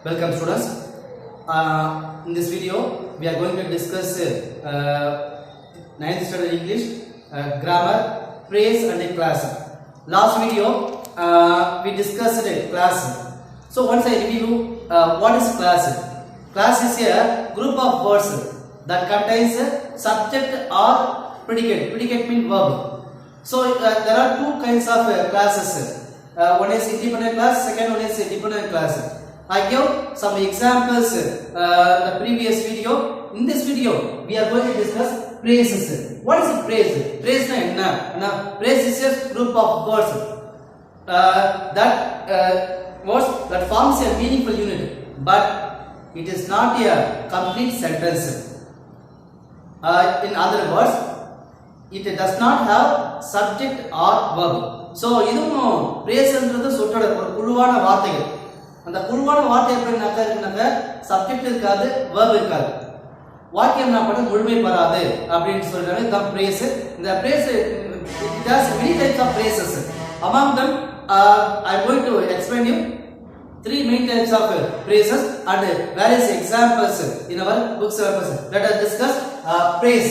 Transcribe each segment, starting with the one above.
Welcome students. In this video we are going to discuss 9th standard English grammar, phrase and class. Last video we discussed class. So once I review what is class. Class is a group of words that contains subject or predicate. Predicate means verb. So there are two kinds of classes. One is independent class, second one is dependent class. I give some examples the previous video. In this video, we are going to discuss phrases. What is a phrase? Phrase na enna? Phrase is a group of words words that forms a meaningful unit, but it is not a complete sentence. In other words, it does not have subject or verb. So இதுவும் பிரேஸ்ன்றது சொற்றோட ஒரு குழுவான வார்த்தைகள். அந்த குழுவான வார்த்தை எப்படினாக்க subject இருக்காது, verb இருக்காது. வாக்கியம் என்ன பண்ண முழுமை பெறாது அப்படினு சொல்றாங்க. இந்த பிரேஸ், இந்த brace it has many types of phrases. Among them I am going to explain you three main types of phrases and various examples in our books. Let us discuss phrase.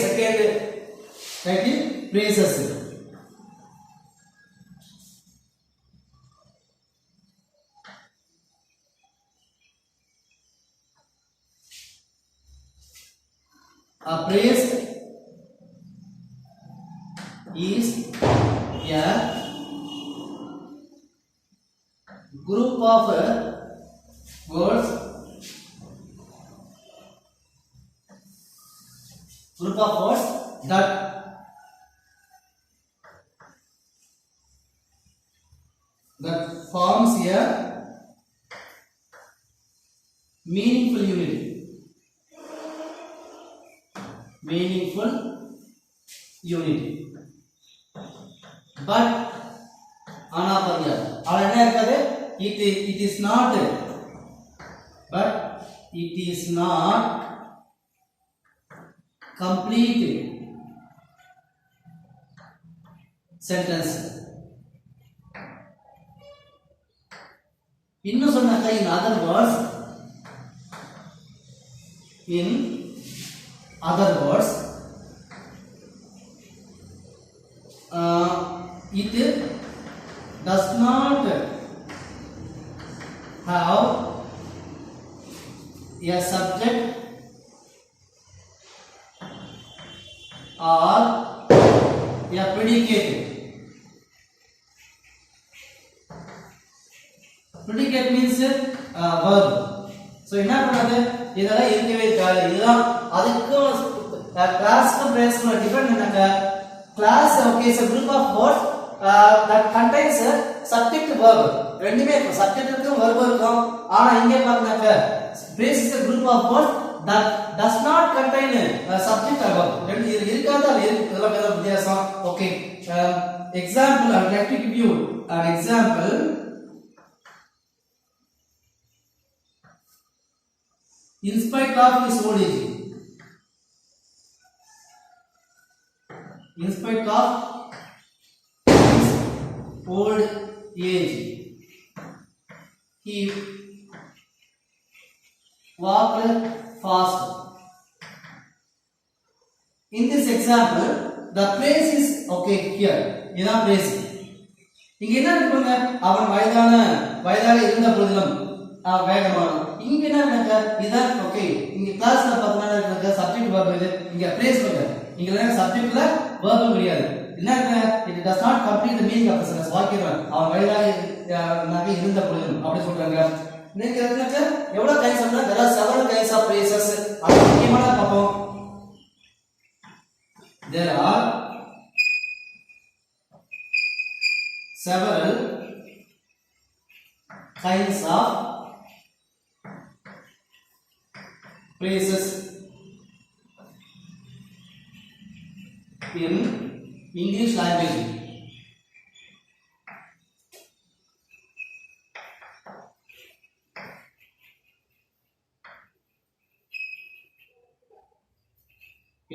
Second phrases. A phrase is a group of words that forms a meaningful unit. But it is not complete sentence. In other words, it does not have a subject or a predicate. Predicate means verb. So என்ன பண்றது, இதெல்லாம் இருக்கவே இருக்காது. இதுதான் அதுக்கு கிளாஸ்க்கு பிரேஸ்க்கு different என்னங்க, class okay is a group of words that contains subject verb. ரெண்டுமே இருக்கும், subject இருக்கும் verb இருக்கும். ஆனா இங்க பாத்தீங்கன்னா phrase is a group of words that does not contain subject or verb. ரெண்டு இருக்காதா இதெல்லாம் வேற வித்தியாசம். Okay, example I would like to give you an example. In spite of his old age, in spite of his old age, he walked fast. In this example, the phrase is okay here. இதான் phrase. இங்க என்ன இருக்குங்க, அவன் வயதாக இருந்த பொழுதிலும் வேகமான. இங்க என்ன இருக்குங்க, இதான் ஓகே. இங்க கிளாஸ்ல பார்த்தீங்கன்னா இருக்குங்க சப்ஜெக்ட் verb இது. இங்க phrase பண்ணுங்க. இங்க சப்ஜெக்ட்ல verb கிடையாது. என்ன it does not complete the meaning of the sentence. வாக்கியம் அவன் வயதாக இருந்த பொழுதிலும் அப்படி சொல்றாங்க. நீங்க என்னங்க எவ்வளவு kinds of there are several kinds of phrases. அது முக்கியமான பாப்போம். There are several kinds of phrases in English language.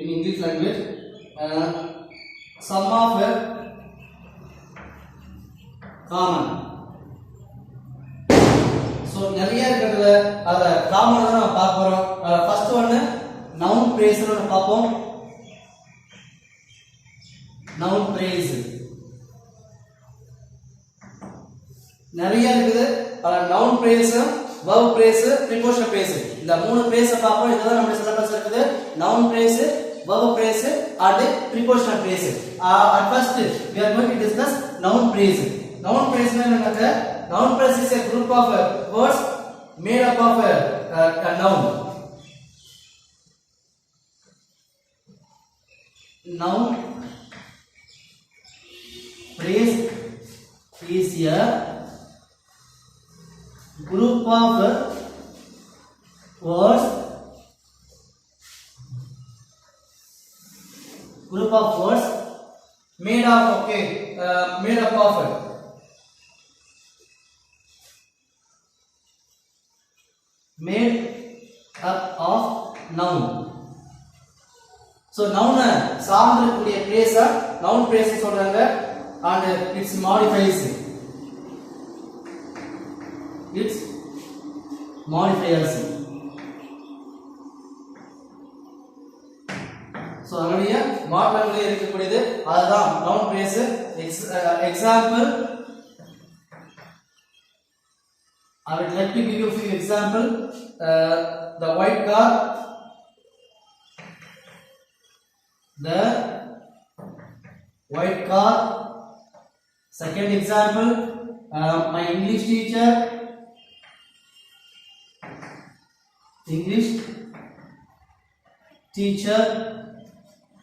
In English language, some of common. So நிறைய இருக்கிறதுல இருக்குது அத காமனா நம்ம பார்க்க போறோம். ஃபர்ஸ்ட் ஒன்னு noun phrase னு பாப்போம். noun phrase நிறைய இருக்குது. noun phrase, verb phrase, prepositional phrase இந்த மூணு phrase பாப்போம். இதுதான் நம்ம சிலபஸ்ல இருக்குது. noun phrase, verb phrase and prepositional phrase. At first we are going to discuss noun phrase. noun phrase என்னன்னா noun phrase is a group of words made up of a noun. Noun phrase is a group of words made up made up of noun. So noun சார்ந்து இருக்கக்கூடிய phrase noun phrase சொல்றாங்க and its modifiers. So அதனுடைய மாற்றங்களே இருக்கக்கூடியது அதுதான் noun phrase. Example, I would like to give you a few example. The white car, second example, my English teacher,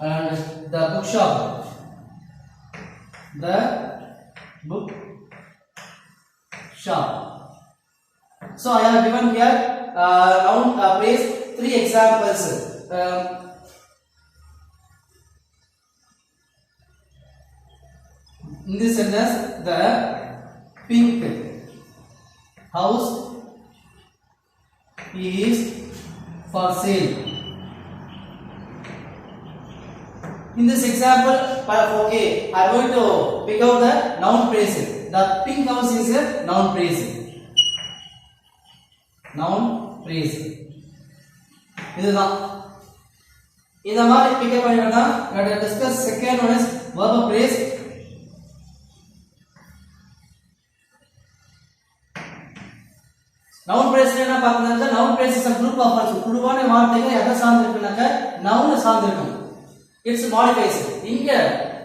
and the bookshop, So I have given here noun phrase 3 examples. In this sentence, the pink house is for sale. In this example, okay, I am going to pick out the noun phrase. The pink house is a noun phrase. இதுதான் இந்த மாதிரி pick up பண்ணிட்டா let us discuss second one is verb phrase. noun phrase என்ன பார்த்தோம்னா noun phrase is a group of words. குழுவான வார்த்தைகள் எதை சார்ந்து இருக்குனாக்க noun சார்ந்து இருக்கும். It's modifies. இங்க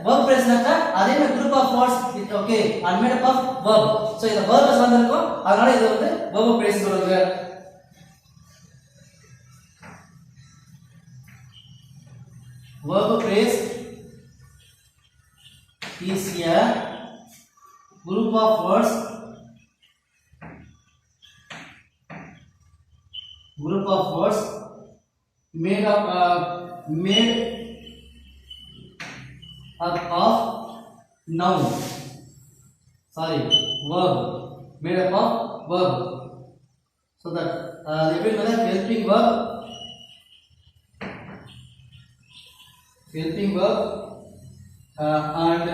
verb phrase நாக்க அதே மாதிரி group of words okay and made up of verb. So இந்த verb சார்ந்து இருக்கும். அதனால இது வந்து verb phrase சொல்லுங்க. Verb phrase is a group of words made up of noun. Verb made up of verb. So that helping verb and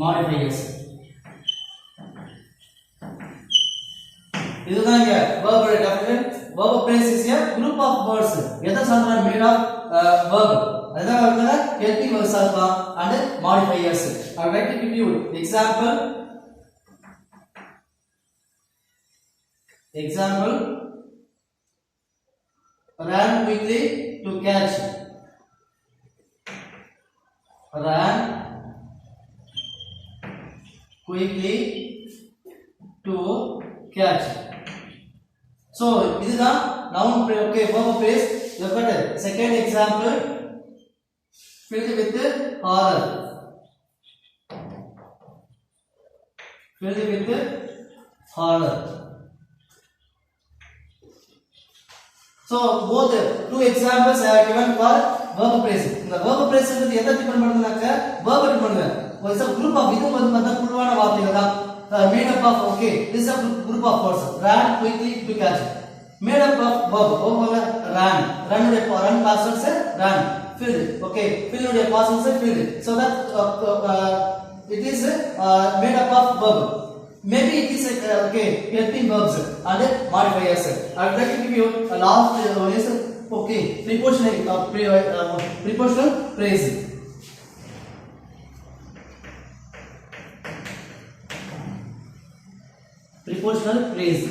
modifiers. இதுதான் இங்க verb definition. Verb phrase is a group of words எதை சார்ந்தா made of verb. அதான் வந்து helping verbs ஆகும் and modifiers. I would like to give you example. Ran quickly to catch. Ran quickly to catch. So இதுதான் noun phrase. Okay, verb phrase. Look at it. Second example, filled with horror. So both two examples I have given for verb phrase. இந்த verb phrase வந்து எதை depend பண்ணுதுனாக்க verb depend பண்ணுது. ஒரு group of இது வந்து பார்த்தா குழுவான வார்த்தைகள் தான். Made up of okay, this is a group of words. Ran quickly to catch. Made up of verb. Ran உடைய run past tense ran. Filled. Okay, filled உடைய past tense filled. So that it is made up of verb. maybe it is okay, helping verbs and modifiers. I would like to give you a last one is okay, prepositional phrase. Prepositional phrase.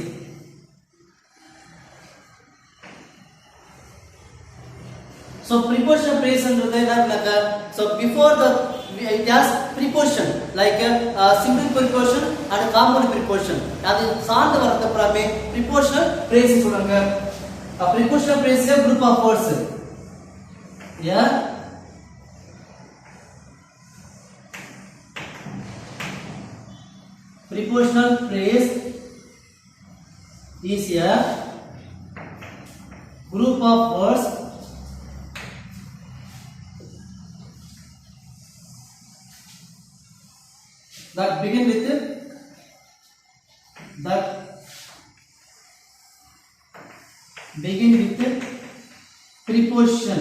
So prepositional phrase under so before the it has preposition like simple preposition and compound preposition. அது சார்ந்து வரது அப்புறமே prepositional phrase சொல்றாங்க. A prepositional phrase is a group of words. Yeah. Prepositional phrase is a group of words that begin with preposition.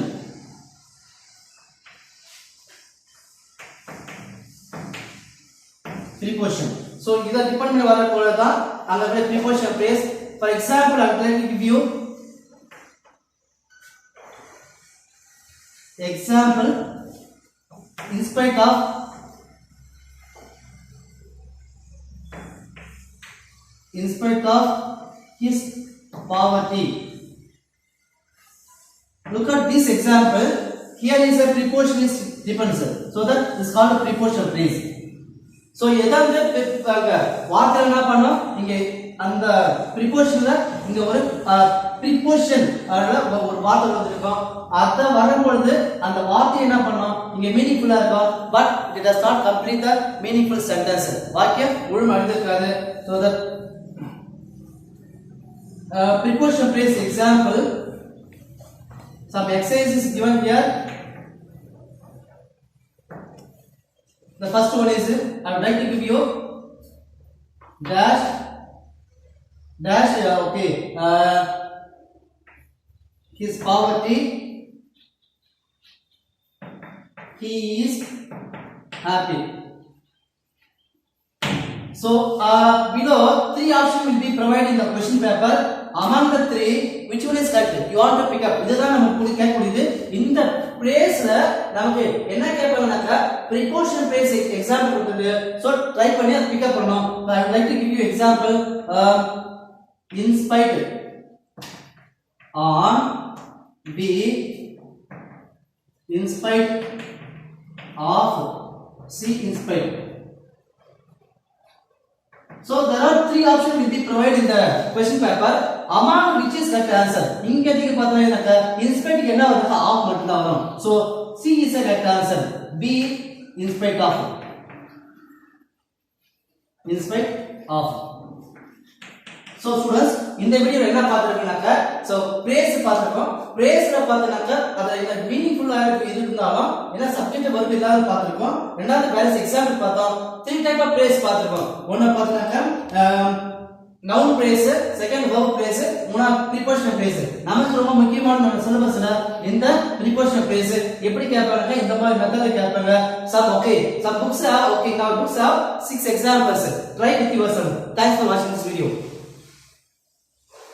Preposition. So इधर depend में वाला बोला था अगर preposition phrase. For example, I would like to give you example. In spite of his poverty. Look at this example. Here is a preposition is depends. So that is called a prepositional phrase. So எதாவது வார்த்தை என்ன பண்ணோம் இங்க அந்த prepositionல இங்க ஒரு preposition ஒரு வார்த்தை வந்திருக்கும். அத வரும்போது அந்த வார்த்தை என்ன பண்ணோம் இங்க மீனிங்ஃபுல்லா இருக்கும். But it does not complete the meaningful sentence. வாக்கியம் முழுமையாக இருக்காது. So that prepositional phrase example, some exercise is given here. The first one is I would like to give you dash okay, his poverty, he is happy. So below three options will be provided in the question paper. Among the three, which one is correct? You want to pick up. இதுதான் நமக்கு கேட்கக்கூடியது. இந்த phrase-ல நமக்கு என்ன கேட்பாங்கனாக்கா prepositional phrase example கொடுத்தது. So try பண்ணி அதை pick up பண்ணனும். I would like to give you example. In spite on B, in spite of C, in spite. So there are three options will be provided in the question paper. Among which is correct answer? இங்க எதுக்கு பார்த்தீங்கன்னாக்க in spite என்ன வருது of மட்டும் தான் வரும். So C is a correct answer. B in spite of. In spite of. So students இந்த வீடியோல என்ன பார்த்திருக்கீங்கனாக்க so phrase பார்த்திருக்கோம். phrase-ல பார்த்தீங்கன்னாக்க அதுல என்ன மீனிங்ஃபுல்லா இருக்கு இருந்தாலும் என்ன சப்ஜெக்ட் verb இல்லாத பார்த்திருக்கோம். ரெண்டாவது வேற எக்ஸாம்பிள் பார்த்தோம். three type of phrase பார்த்திருக்கோம். ஒன்னு பார்த்தீங்கன்னாக்க noun phrase, second verb phrase, மூணாவது prepositional phrase. நமக்கு ரொம்ப முக்கியமான நம்ம சிலபஸ்ல இந்த prepositional phrase எப்படி கேட்பாங்க இந்த மாதிரி மெத்தட்ல கேட்பாங்க. some books have 6 examples. Try with yourself. Thanks for watching this video.